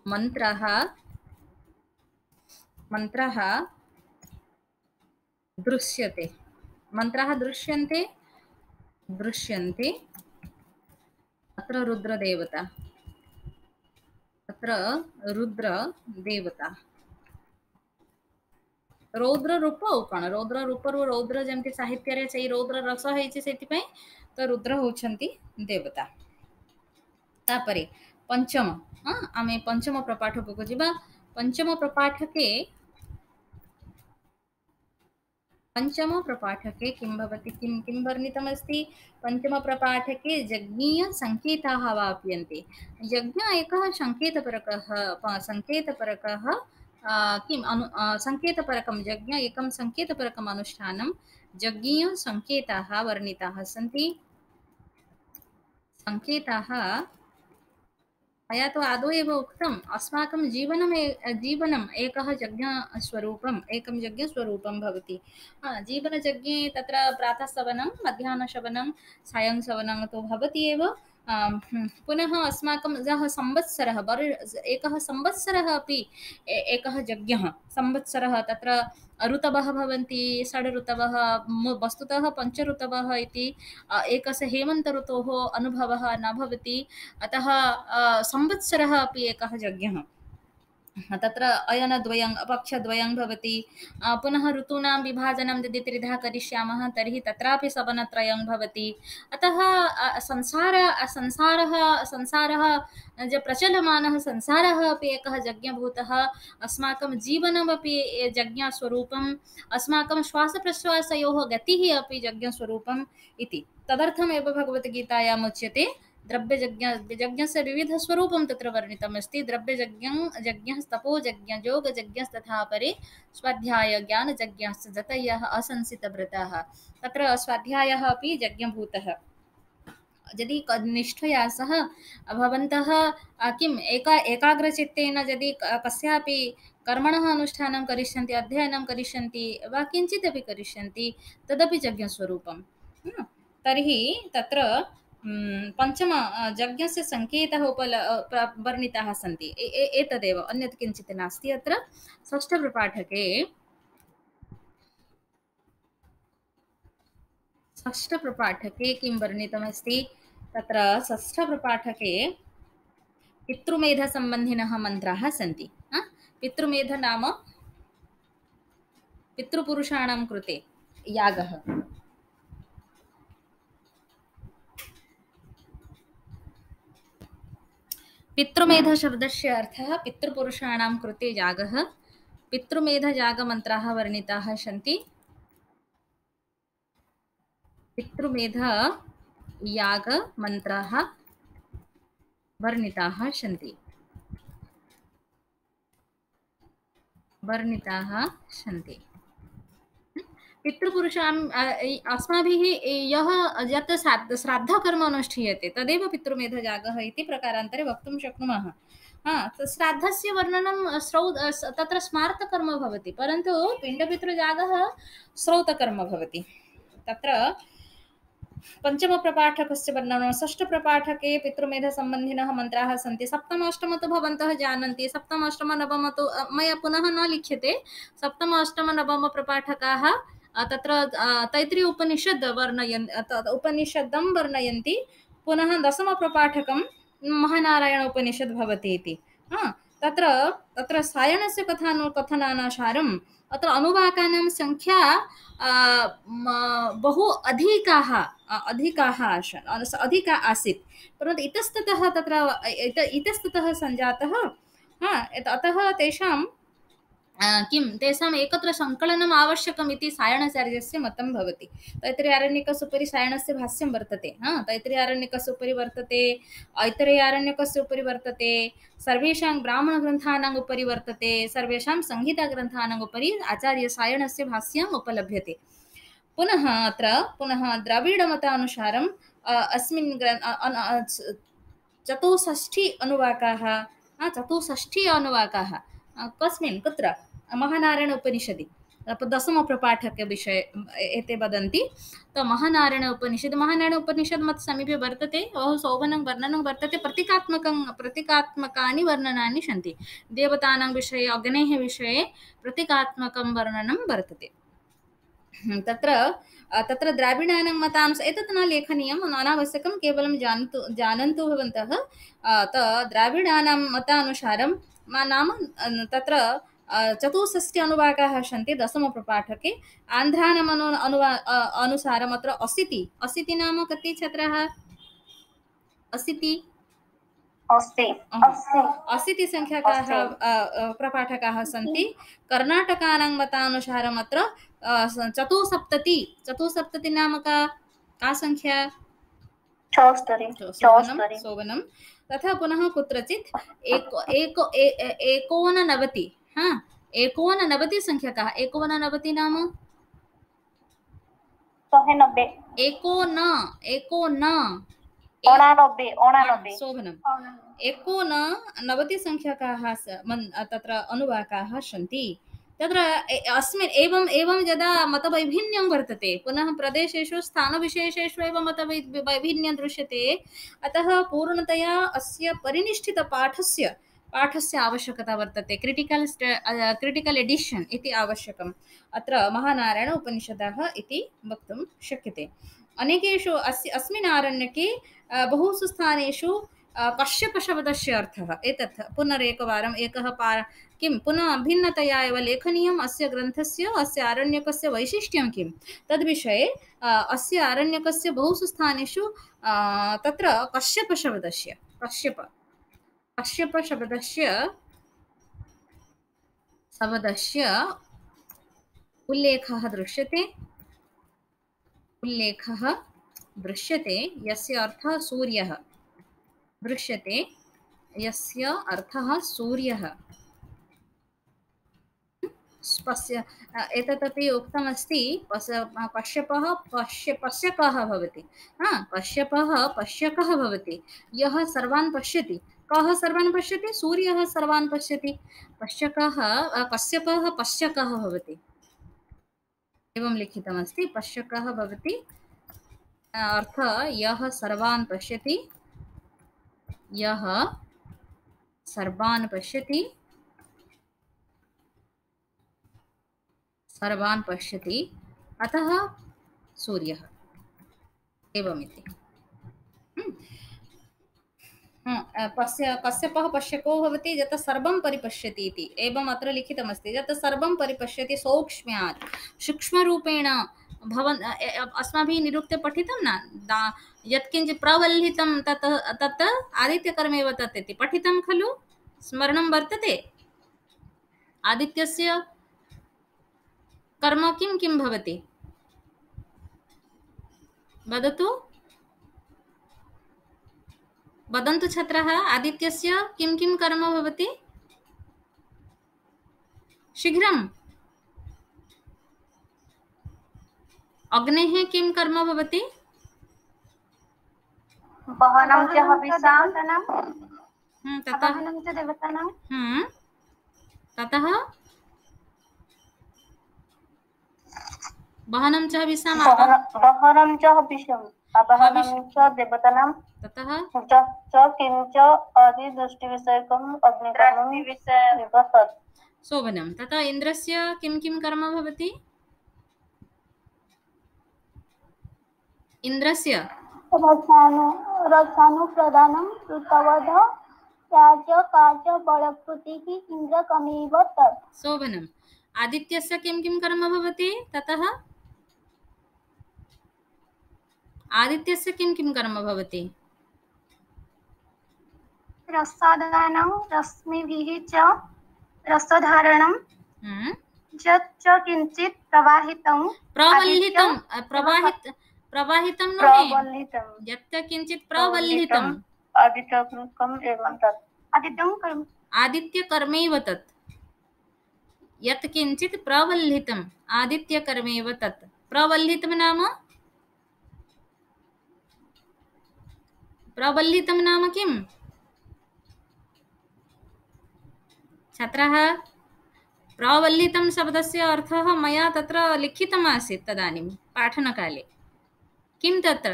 मन्त्राः मन्त्राः दृश्यते मन्त्राः दृश्यन्ते दृश्यन्ते अत्र रुद्रदेवता अत्र रुद्रदेवता रौद्र रूप कौन रौद्र रूप रौद्र जमती साहित्य रे से रौद्र रस होइछि सेति पई तो रुद्र होउछंती देवता तापरे पंचम आमे पंचम प्रपाठक को जिबा पंचम प्रपाठके किं भवति किं वर्णितमस्ति पंचम प्रपाठके यज्ञीय संकेताः वाप्यन्ते यज्ञ एकः संकेतपरकः किं संकेतपरकं यज्ञ एकं संकेतपरकम् अनुष्ठानं यज्ञीय संकेताः वर्णिताः सन्ति संकेताः मया तो आदौ एव उक्तम् अस्माकं जीवनम् एकः यज्ञस्वरूपम् एकं यज्ञस्वरूपं भवति जीवनयज्ञे तत्र प्रातः सवनं मध्याह्नशवनं सायं सवनं तु भवति एव पुनः अस्माकं यः संवत्सरः एकः संवत्सरः अपि एकः यज्ञः संवत्सरः तत्र ऋतवः भवन्ति षड् ऋतवः वस्तुतः पञ्च ऋतवः इति एकस्य हेमन्त ऋतोः अनुभवः न भवति अतः संवत्सरः अपि एकः यज्ञः तत्र अयनद्वयं पक्षद्वयं भवति पुनः ऋतूनां विभाजनं यदि त्रिधा करिष्यामः तर्हि तत्रापि सवनत्रयं भवति अतः संसारः जो प्रचलमानः संसारः अपि एकः यज्ञभूतः अस्माकं जीवनमपि यज्ञस्वरूपम् अस्माकं श्वासप्रश्वासयोः गतिः अपि यज्ञस्वरूपम् इति तदर्थमेव भगवद्गीतायाम् उच्यते द्रव्ययज्ञस्य विविधस्वरूपं तत्र वर्णितमस्ति द्रव्ययज्ञः तपोयज्ञयोगयज्ञस्तथा परे स्वाध्यायज्ञानयज्ञश्च जतयः असंसितव्रताः तत्र स्वाध्यायः अपि यज्ञभूतः यदि निष्ठया सह भवन्तः किम् एकाग्रचित्तेन यदि कस्यापि कर्मणः अनुष्ठानं करिष्यन्ति अध्ययनं करिष्यन्ति वा किञ्चिदपि करिष्यन्ति तदपि यज्ञस्वरूपं तर्हि तत्र पंचम यज्ञस्य संकेतः वर्णिताः सन्ति एतदेव अन्यत् किञ्चित् नास्ति अत्र षष्ठप्रपाठके किं वर्णितमस्ति तत्र षष्ठप्रपाठके पितृमेधसम्बन्धिनः मन्त्राः सन्ति पितृमेध नाम पितृपुरुषाणां कृते यागः पितृमेध शब्दस्य अर्थः पितृपुरुषाणां कृते यागः पितृमेधयागमन्त्राः वर्णिताः सन्ति पितृमेध यागमन्त्राः वर्णिताः सन्ति। पितृपुरुषां अस्माभिः यः यत् श्राद्धकर्म अनुष्ठीयते तदेव पितृमेधयागः इति प्रकारान्तरे वक्तुं शक्नुमः। श्राद्धस्य वर्णनं तत्र स्मार्तकर्म भवति, परन्तु पिण्डपितृयागः श्रौतकर्म भवति। तत्र पञ्चमप्रपाठकस्य वर्णनं, षष्ठप्रपाठके पितृमेधसम्बन्धिनः मन्त्राः सन्ति। सप्तम अष्टम तु भवन्तः जानन्ति, सप्तम अष्टम नवम तु मया पुनः न लिख्यते। सप्तम अष्टम नवम प्रपाठकाः तत्र तैत्तिरीय उपनिषद् उपनिषदं वर्णयन्ति। पुनः दशमप्रपाठकं महानारायण उपनिषद् भवति इति। तत्र तत्र सायणस्य कथनानुसारम् अत्र अनुवाकानां संख्या बहु अधिका आसीत्, परन्तु इतस्ततः तत्र इतस्ततः सञ्जातः अतः तेषां तेषाम् एकत्र सङ्कलनम् आवश्यकम् इति सायणाचार्यस्य मतं भवति। तैत्तिरीयारण्यकस्य उपरि सायणस्य भाष्यं वर्तते, तैत्तिरीयारण्यकस्य उपरि वर्तते, ऐतरेयारण्यकस्य उपरि वर्तते, सर्वेषां ब्राह्मणग्रन्थानाम् उपरि वर्तते, सर्वेषां संहिताग्रन्थानाम् उपरि आचार्यसायणस्य भाष्यम् उपलभ्यते। पुनः अत्र द्रविडमतानुसारम् अस्मिन् चतुष्षष्टि अनुवाकाः कस्मिन् कुत्र महानारायण उपनिषदि दशमप्रपाठके विषये एते वदन्ति। तो महानारायण उपनिषद् मत् समीपे वर्तते, बहु शोभनं वर्णनं वर्तते। प्रतीकात्मकानि वर्णनानि सन्ति। देवतानां विषये, अग्नेः विषये प्रतीकात्मकं वर्णनं वर्तते। तत्र द्राविडानां मतांश एतत् न लेखनीयम्, अनावश्यकं, केवलं जानन्तु भवन्तः। द्राविडानां मतानुसारं नाम तत्र चतुष्षष्टि अनुवाकाः सन्ति दशमप्रपाठके। आन्ध्रानाम् अनुसारम् अत्र 80 नाम कति छात्राः? 80 संख्याकाः प्रपाठकाः सन्ति। कर्णाटकानां मतानुसारम् अत्र 74 नाम का संख्या? 74 शोभनं। तथा पुनः कुत्रचित् 89 89 संख्याकाः। 89 नाम 89 शोभनम्। 89 संख्याकाः तत्र अनुवाकाः सन्ति। तत्र अस्मिन् एवं यदा मतवैभिन्यं वर्तते, पुनः प्रदेशेषु स्थानविशेषेषु एव मतवैभिन्यं दृश्यते, अतः पूर्णतया अस्य परिनिष्ठितपाठस्य आवश्यकता वर्तते। क्रिटिकल् एडिशन् इति आवश्यकम् अत्र महानारायण उपनिषदः इति वक्तुं शक्यते। अनेकेषु अस्मिन् आरण्यके बहुषु स्थानेषु कश्यपशब्दस्य अर्थः एतत् पुनरेकवारम् पुनः भिन्नतया एव लेखनीयम्। अस्य ग्रन्थस्य, अस्य आरण्यकस्य वैशिष्ट्यं किं तद्विषये अस्य आरण्यकस्य बहुषु स्थानेषु तत्र कश्यपशब्दस्य उल्लेखः दृश्यते, यस्य अर्थः सूर्यः दृश्यते, यस्य अर्थः सूर्यः। एतदपि उक्तमस्ति, पश्यपः पश्यकः भवति। कश्यपः पश्यकः भवति, यः सर्वान् पश्यति। कः सर्वान् पश्यति? सूर्यः सर्वान् पश्यति। कश्यपः पश्यकः भवति, एवं लिखितमस्ति। पश्यकः भवति अर्थ यः सर्वान् पश्यति, यः सर्वान् पश्यति, अतः सूर्यः, एवमिति। कश्यपः पश्यको भवति यत् सर्वं परिपश्यति इति, एवम् अत्र लिखितमस्ति। यत् सर्वं परिपश्यति सौक्ष्म्यात्, सूक्ष्मरूपेण अस्माभिः निरुक्ते पठितं न, यत्किञ्चित् प्रवल्लितं तत् आदित्यकर्मेव तत् इति पठितं खलु, स्मरणं वर्तते। आदित्यस्य कर्म किं भवति? वदतु। वदन्तु छात्राः, आदित्यस्य किं किं कर्म भवति? शीघ्रम्। अग्नेः किं कर्म भवति? वहनं च हविषां ततः वहनं च देवतानां ततः वहनं च हविषाम् वहनं च हविषम् आवाहनं च देवतानां ततः च किञ्च अधिदृष्टिविषयकम् अग्निकर्मं विवसत्। शोभनं। ततः इन्द्रस्य किं किं कर्म भवति? इन्द्रस्य रक्षानुप्रदानं कृतवध त्याज बलकृतिः इन्द्रकमेव तत्। शोभनम्। आदित्यस्य किं किं कर्म भवति? ततः आदित्यस्य किं किं कर्म भवति? रसादानं रश्मिभिः च रसधारणं यत् च किञ्चित् प्रवाहितं यत् किञ्चित् प्रवल्लितम् आदित्यकर्म एवं तत् आदित्यकर्मेव तत् यत् किञ्चित् प्रवल्लितम् आदित्यकर्मेव तत्। प्रवल्लितं नाम किम्? छात्राः, प्रवल्लितं शब्दस्य अर्थः मया तत्र लिखितम् आसीत् तदानीं पाठनकाले। किं तत्र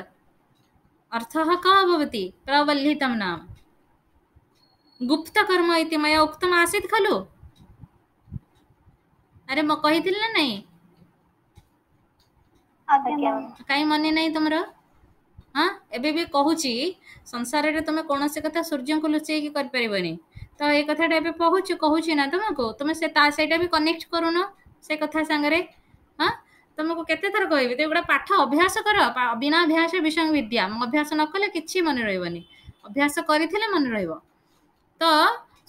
अर्थः कः भवति? प्रवल्लितं नाम गुप्तकर्म इति मया उक्तम् आसीत् खलु? अरे म कहिथिल ना नहीं? कहीं मने नहीं तुमर? हाँ एबे भी कहूची संसार रे तुमे कोनसे कथा सूर्य को लुचेई की कर परिबनी। तो ए कथाटा एबे कहूची ना तुमको, तुमे सेटा भी कनेक्ट करूनो से कथा संगरे। हाँ तुमको केते थर कहबी तो एगुडा पाठ अभ्यास कर। बिना अभ्यास विषय विद्या। अभ्यास न कले किछि मन रहबनी। अभ्यास करिथिले मन रहबो। तो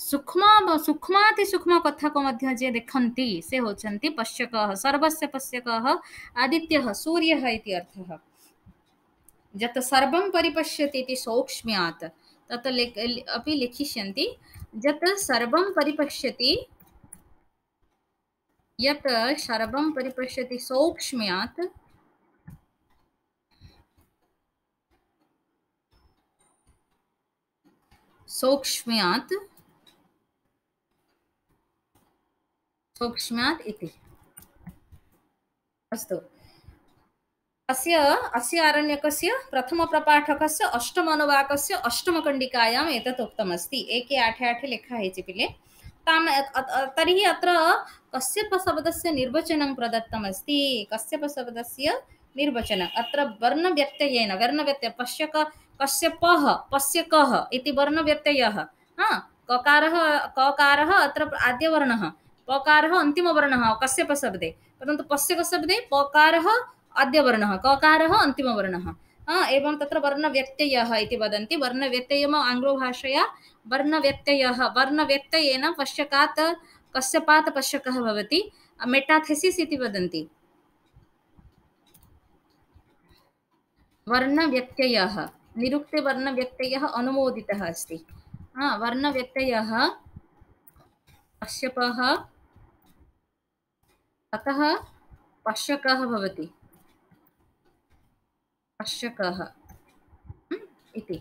सूक्ष्माति सूक्ष्म कथा को मध्य जे देखंती से होचंती पश्यकः सर्वस्य पश्यकः आदित्यः सूर्यः इति अर्थः। यत् सर्वं परिपश्यति इति सौक्ष्म्यात् तत् अपि लिखिष्यन्ति। यत् सर्वं परिपश्यति यत् सर्वं परिपश्यति सौक्ष्म्यात् सौक्ष्म्यात् इति। अस्तु, अस्य आरण्यकस्य प्रथमप्रपाठकस्य अष्टमनुवाकस्य अष्टमकण्डिकायाम् एतत् उक्तमस्ति। 1-8 लेखा हेचि पिले ताम तर्हि अत्र कश्यपशब्दस्य निर्वचनं प्रदत्तमस्ति। कश्यपशब्दस्य निर्वचनं अत्र वर्णव्यत्ययेन कश्यपः पश्यकः इति वर्णव्यत्ययः। ककारः अत्र आद्यवर्णः, पकारः अन्तिमवर्णः कश्यपशब्दे, परन्तु पश्यकशब्दे पकारः आद्यवर्णः, ककारः अन्तिमवर्णः। एवं तत्र वर्णव्यत्ययः इति वदन्ति। वर्णव्यत्ययम् आङ्ग्लभाषया वर्णव्यत्ययेन पश्यकात् कश्यपात् पश्यकः भवति। मेटाथेसिस् इति वदन्ति। वर्णव्यत्ययः निरुक्ते वर्णव्यत्ययः अनुमोदितः अस्ति। वर्णव्यत्ययः कश्यपः अतः पश्यकः भवति। पश्यकः इति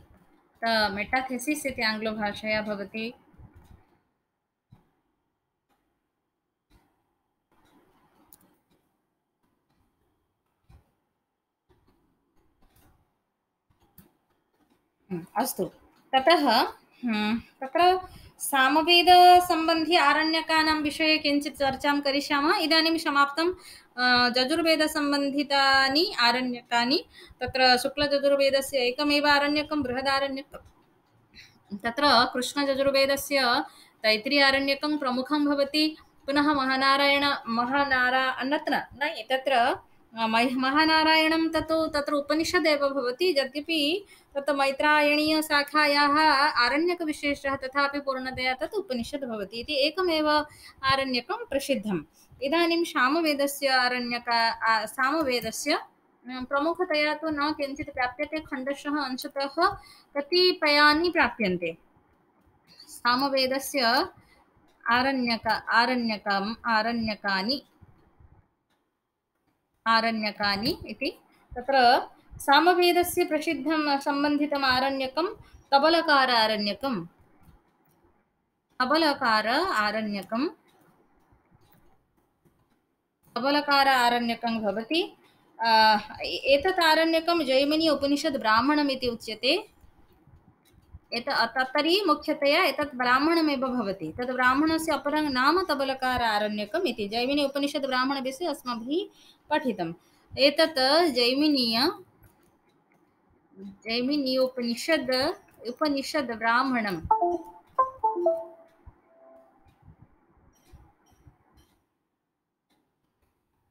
मेटाथेसिस् इति आङ्ग्लभाषया भवति। अस्तु, ततः तत्र सामवेदसम्बन्धी आरण्यकानां विषये किञ्चित् चर्चां करिष्यामः। इदानीं समाप्तं यजुर्वेदसम्बन्धितानि आरण्यकानि। तत्र शुक्लयजुर्वेदस्य एकमेव आरण्यकं बृहदारण्यकं। तत्र कृष्णयजुर्वेदस्य तैत्तिरीय आरण्यकं प्रमुखं भवति। पुनः तत्र महानारायणं तत्र उपनिषदेव भवति। यद्यपि तत् मैत्रायणीयशाखायाः आरण्यकविशेषः तथापि पूर्णतया तत् उपनिषद् भवति इति एकमेव आरण्यकं प्रसिद्धम्। इदानीं सामवेदस्य प्रमुखतया तु न किञ्चित् प्राप्यते, खण्डशः अंशतः कतिपयानि प्राप्यन्ते। सामवेदस्य आरण्यकानि आरण्यकानि इति। तत्र सामवेदस्य प्रसिद्धं सम्बन्धितम् आरण्यकं तबलकार आरण्यकं। तबलकार आरण्यकं भवति। एतत् आरण्यकं जैमिनी उपनिषद् ब्राह्मणम् इति उच्यते। तर्हि मुख्यतया एतत् ब्राह्मणमेव भवति। तद् ब्राह्मणस्य अपरं नाम तबलकार आरण्यकम् इति। जैमिनी उपनिषद् ब्राह्मणविषये अस्माभिः पठितम्। एतत् जैमिनी उपनिषद् ब्राह्मणम्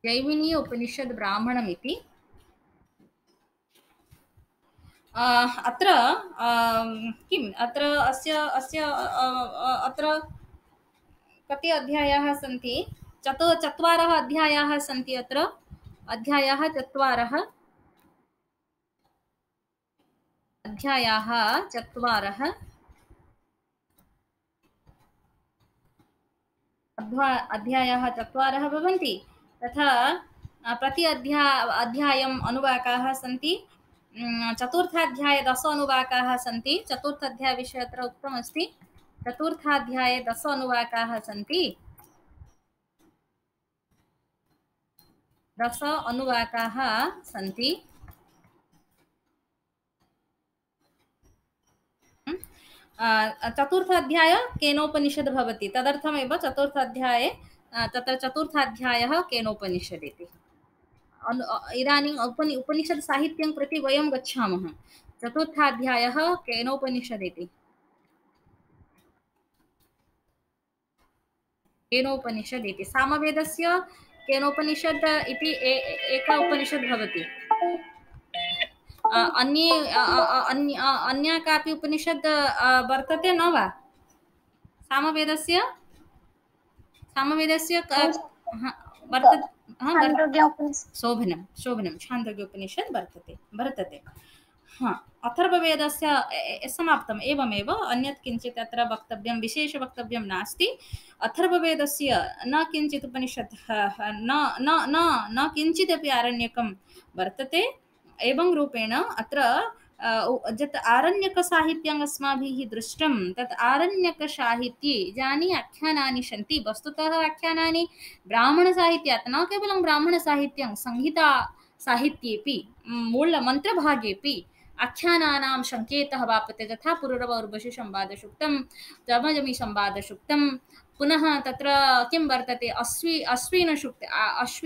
जैमिनी उपनिषद् ब्राह्मणम् इति। अत्र किम् अत्र अत्र कति अध्यायाः सन्ति? चत्वारः अध्यायाः सन्ति। अत्र अध्यायाः चत्वारः भवन्ति। तथा प्रति अध्यायम् अनुवाकाः सन्ति। चतुर्थाध्याये 10 अनुवाकाः सन्ति। चतुर्थाध्यायविषये अत्र उक्तमस्ति। चतुर्थाध्याये 10 अनुवाकाः सन्ति। 10 अनुवाकाः सन्ति। चतुर्थाध्याय केनोपनिषद् भवति। तदर्थमेव चतुर्थाध्याये तत्र चतुर्थाध्यायः केनोपनिषद् इति। इदानीम् उपनिषद् साहित्यं प्रति वयं गच्छामः। चतुर्थाध्यायः केनोपनिषद् इति। केनोपनिषद् इति सामवेदस्य केनोपनिषद् इति एका उपनिषद् भवति। अन्या कापि उपनिषद् वर्तते न वा? सामवेदस्य वर्तते। शोभनं छान्दोग्योपनिषद् वर्तते। अथर्ववेदस्य समाप्तम्। एवमेव अन्यत् किञ्चित् अत्र वक्तव्यं, विशेष वक्तव्यं नास्ति। अथर्ववेदस्य न किञ्चित् उपनिषत् न किञ्चिदपि आरण्यकं वर्तते। एवं रूपेण अत्र यत् आरण्यकसाहित्यम् अस्माभिः दृष्टं, तत् आरण्यकसाहित्ये यानि आख्यानानि सन्ति, वस्तुतः आख्यानानि ब्राह्मणसाहित्यात् न केवलं ब्राह्मणसाहित्यं, संहितासाहित्येपि मूलमन्त्रभागेपि आख्यानानां सङ्केतः वाप्यते। यथा पुरुरव उर्वशी संवादसूक्तं, जमजमी संवादसूक्तं, पुनः तत्र किं वर्तते,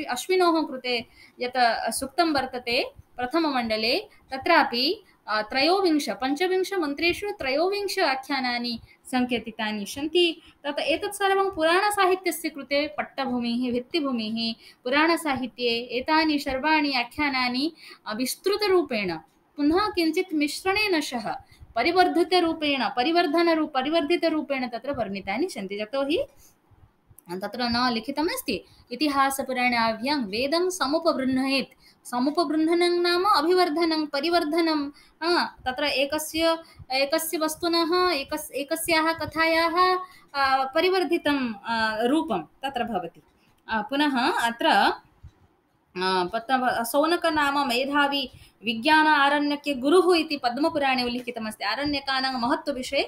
अश्विनोः कृते यत् सूक्तं वर्तते प्रथममण्डले, तत्रापि पंचविंश मन्त्रेषु 23 आख्यानानि सङ्केतितानि सन्ति। एतत् सर्वं पुराणसाहित्यस्य कृते पट्टभूमिः, भित्तिभूमिः। पुराणसाहित्ये एतानि सर्वाणि आख्यानानि विस्तृतरूपेण पुनः किञ्चित् मिश्रणेन सह परिवर्धितरूपेण तत्र वर्णितानि सन्ति। यतोहि तत्र न लिखितमस्ति इतिहासपुराणाभ्यां वेदं समुपबृह्णयेत्। समुपबृह्णनं नाम अभिवर्धनं, परिवर्धनं। तत्र एकस्य वस्तुनः एकस्याः कथायाः परिवर्धितं रूपं तत्र भवति। पुनः अत्र सौनक नाम मेधावी विज्ञान आरण्यके गुरुः इति पद्मपुराणे उल्लिखितमस्ति। आरण्यकानां महत्त्वविषये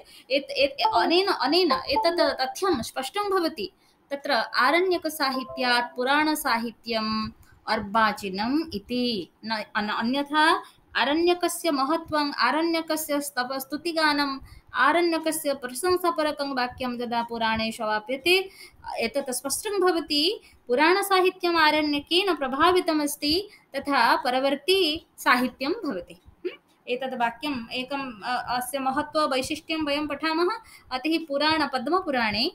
अनेन एतत् तथ्यं स्पष्टं भवति। तत्र आरण्यकसाहित्यात् पुराणसाहित्यम् अर्वाचीनम् इति। अन्यथा आरण्यकस्य महत्त्वम्, आरण्यकस्य स्तुतिगानम्, आरण्यकस्य प्रशंसापरकं वाक्यं यदा पुराणेषु वाप्यते, एतत् स्पष्टं भवति पुराणसाहित्यम् आरण्यकेन प्रभावितमस्ति, तथा परवर्ती साहित्यं भवति। एतद् वाक्यम् एकम् अस्य महत्त्ववैशिष्ट्यं वयं पठामः। अतः पद्मपुराणे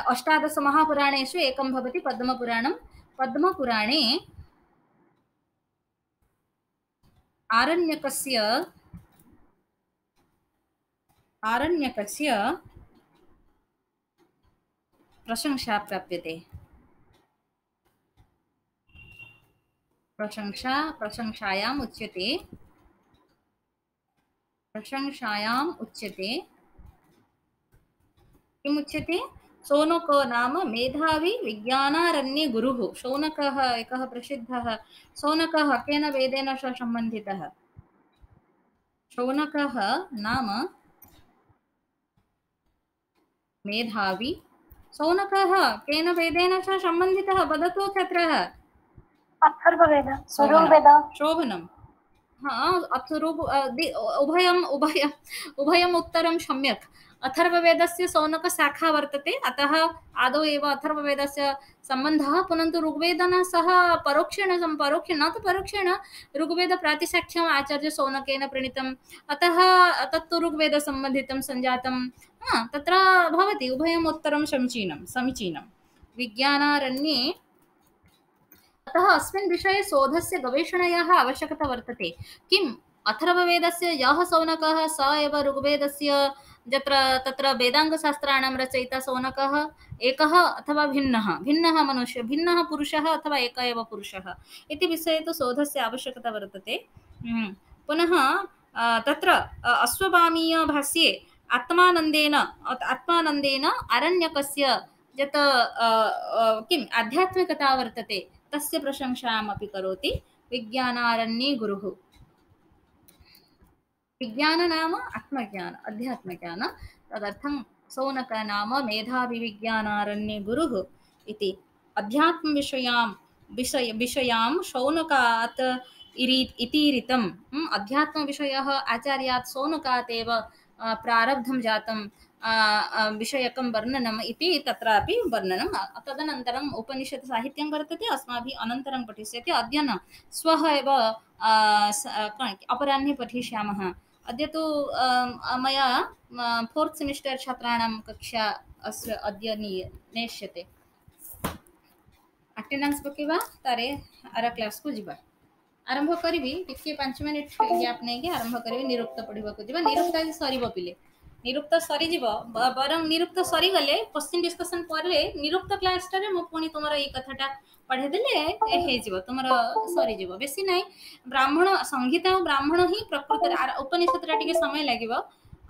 18 महापुराणेषु एकं भवति पद्मपुराणं। पद्मपुराणे आरण्यकस्य प्रशंसा प्राप्यते। प्रशंसायाम् उच्यते किमुच्यते शौनको नाम मेधावी विज्ञानारण्ये गुरुः शौनकः एकः प्रसिद्धः शौनकः केन वेदेन सह सम्बन्धितः शौनकः नाम मेधावी शौनकः केन वेदेन सह सम्बन्धितः वदतु छात्रः अथर्ववेद ऋग्वेद शोभनं उभयम् उत्तरं सम्यक् अथर्ववेदस्य शौनकशाखा वर्तते अतः आदौ एव अथर्ववेदस्य सम्बन्धः पुनन्तु ऋग्वेदेन सह परोक्षेण न तु परोक्षेण ऋग्वेदप्रातिशाख्यम् आचार्यशौनकेन प्रणीतम् अतः तत्तु ऋग्वेदसम्बन्धितं सञ्जातं तत्र भवति उभयम् उत्तरं समीचीनं विज्ञानारण्ये अतः अस्मिन् विषये शोधस्य गवेषणायाः आवश्यकता वर्तते किम् अथर्ववेदस्य यः शौनकः स एव ऋग्वेदस्य तत्र वेदाङ्गशास्त्राणां रचयिता शौनकः एकः अथवा भिन्नः मनुष्यः भिन्नः पुरुषः अथवा एकः एव पुरुषः इति विषये तु शोधस्य आवश्यकता वर्तते पुनः तत्र अश्वभामीयभाष्ये आत्मानन्देन आरण्यकस्य यत् किम् आध्यात्मिकता वर्तते तस्य प्रशंसामपि करोति विज्ञानारण्ये गुरुः विज्ञान नाम आत्मज्ञान अध्यात्मज्ञान तदर्थं शौनक नाम मेधावी विज्ञानारण्ये गुरुः इति विषयां शौनकात् इतीरितम् अध्यात्मविषयः आचार्यात् शौनकात् एव प्रारब्धं जातं विषयकं वर्णनम् इति तत्रापि वर्णनं तदनन्तरम् उपनिषत् साहित्यं वर्तते अस्माभिः अनन्तरं पठिष्यते अद्य न श्वः एव अपराह्ने पठिष्यामः अद्य तु मया 4th सेमिस्टर् छात्राणां कक्षा अद्य नेष्यते अटेंडेंस पकेबा तारे आर क्लास को जीवा आरंभ करी टिके 5 मिनिट गैप नहीं आरंभ करी निरुक्त पढ़ा निरुक्त सर पिले निरुक्त सरीज बर निरुक्त सरी गले क्वेश्चन डिस्कशन पर निरुक्त क्लास टारे मु पुणी तुम ये कथाटा पढ़े देले तुम सरीज बेसी ना ब्राह्मण संगीत और ब्राह्मण ही प्रकृत उपनिषद टे समय लगे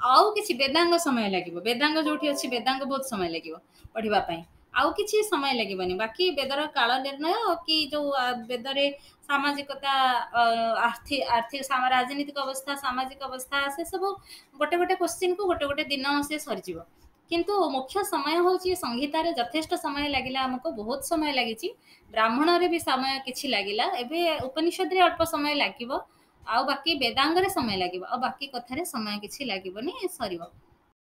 आउ कि वेदांग समय लगे वेदांग जो अच्छी वेदांग बहुत समय लगे पढ़ापी आउ कि समय लगे बाकी वेदर काल निर्णय कि जो वेदरे सामाजिकता आर्थिक राजनीतिक अवस्था सामाजिक अवस्था से सब गोटे गोटे क्वेश्चन को गोटे गोटे दिन से सरीज किंतु मुख्य समय हूँ संहितार यथेष्ट समय लगे आमको बहुत समय लगी ब्राह्मण रे भी समय किछि लागिला एबे उपनिषद रे अल्प समय लागिबो आ बाकी वेदांग रे समय लागिबो आ बाकी कथा रे समय किछि लागिबोनी सरीबो